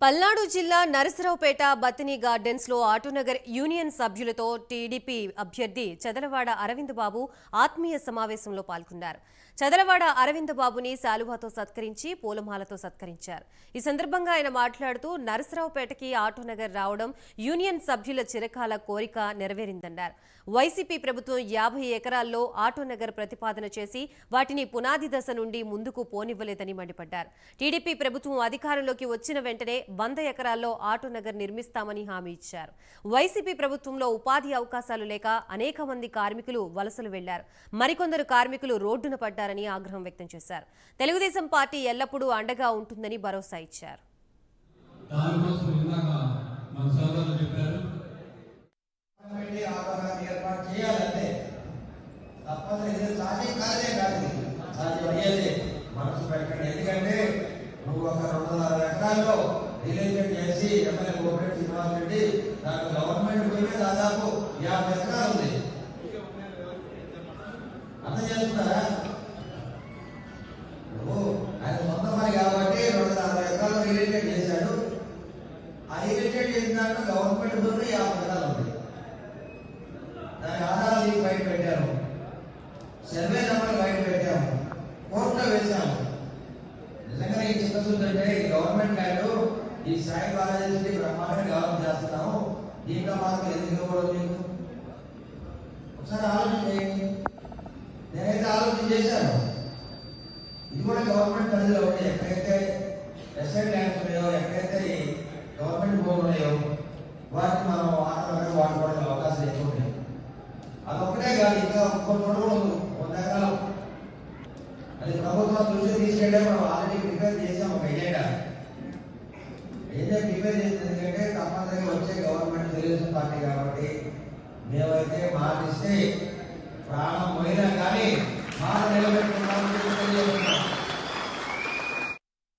పల్నాడు జిల్లా నరసరావుపేట బతిని గార్డెన్స్ లో ఆటోనగర్ యూనియన్ సభ్యులతో టీడీపీ అభ్యర్థి చదలవాడ అరవింద్ బాబు ఆత్మీయ సమావేశంలో పాల్గొన్నారు. చదలవాడ అరవింద్ బాబుని శాలువాతో సత్కరించి పూలమాలతో సత్కరించారు. ఈ సందర్భంగా ఆయన మాట్లాడుతూ నరసరావుపేటకి ఆటోనగర్ రావడం యూనియన్ సభ్యుల చిరకాల కోరిక నెరవేరిందన్నారు. వైసీపీ ప్రభుత్వం 50 ఎకరాల్లో ఆటోనగర్ ప్రతిపాదన చేసి వాటిని పునాది దశ నుండి ముందుకు పోనివ్వలేదని మండిపడ్డారు. టీడీపీ ప్రభుత్వం అధికారంలోకి వచ్చిన వెంటనే 100 ఎకరాల్లో ఆటోనగర్ నిర్మిస్తామని హామీ ఇచ్చారు. వైసీపీ ప్రభుత్వంలో ఉపాధి అవకాశాలు లేక అనేక మంది కార్మికులు వలసలు వెళ్లారు. మరికొందరు కార్మికులు రోడ్డున పడ్డారని ఆగ్రహం వ్యక్తం చేశారు. తెలుగుదేశం పార్టీ ఎల్లప్పుడూ అండగా ఉంటుందని భరోసా ఇచ్చారు. ఎందుకంటే నువ్వు ఒక 2.5 ఎకరాల్లో రిలేటెడ్ చేసి ఎమ్మెల్యే కోఆపరేటివ్ శ్రీనివాస్ రెడ్డి నాకు గవర్నమెంట్ భూమి దాదాపు 50 ఎకరాలు ఉంది. అర్థం చేస్తున్నారా? ఆయన సొంత పని కాబట్టి 2.5 ఎకరాలు రిలేటెడ్ చేశాడు. ఆ రిలేటెడ్ చేసిన దాంట్లో గవర్నమెంట్ భూమి 50 ఎకరాలు ఉంది. దాని ఆధారాలు బయట పెట్టారు, సర్వే నెంబర్లు బయట పెట్టాము, కోర్టులో వేశాము. నిజంగా ఈ చిత్తశుద్ధి అంటే ఈ గవర్నమెంట్ ల్యాండ్ ఈ సాయి బాలాజీ బ్రహ్మాండంగా డెవలప్ చేస్తున్నాము, దీంట్లో మాత్రం ఎందుకు ఇవ్వకూడదు? మీకు ఒకసారి ఆలోచన చేయండి. నేనైతే ఆలోచన చేశాను. ఇది కూడా గవర్నమెంట్ పరిధిలో ఉంటాయి. ఎక్కడైతే ఎస్ఐ ల్యాండ్స్ ఉన్నాయో, ఎక్కడైతే గవర్నమెంట్ భూములు ఉన్నాయో వాటిని మనం ఆటోమేటిక్గా వాడుకోవడానికి అవకాశం ఎక్కువ ఉన్నాయి. అదొక్కటే కాదు, ఇంకా కొన్ని రోజులు 100 ఎకరాలు అది ప్రభుత్వం దృష్టి తీసుకెళ్ళే మనం ఆల్రెడీ ప్రిపేర్ చేసాం. ఒక ఏజెండా ప్రిపేర్ చేసింది. ఎందుకంటే తప్పనిసరిగా వచ్చే గవర్నమెంట్ తెలుగుదేశం పార్టీ కాబట్టి మేమైతే మాట ఇస్తే ప్రాణం పోయినా కానీ మాట నిలబెట్టుకుంటాం.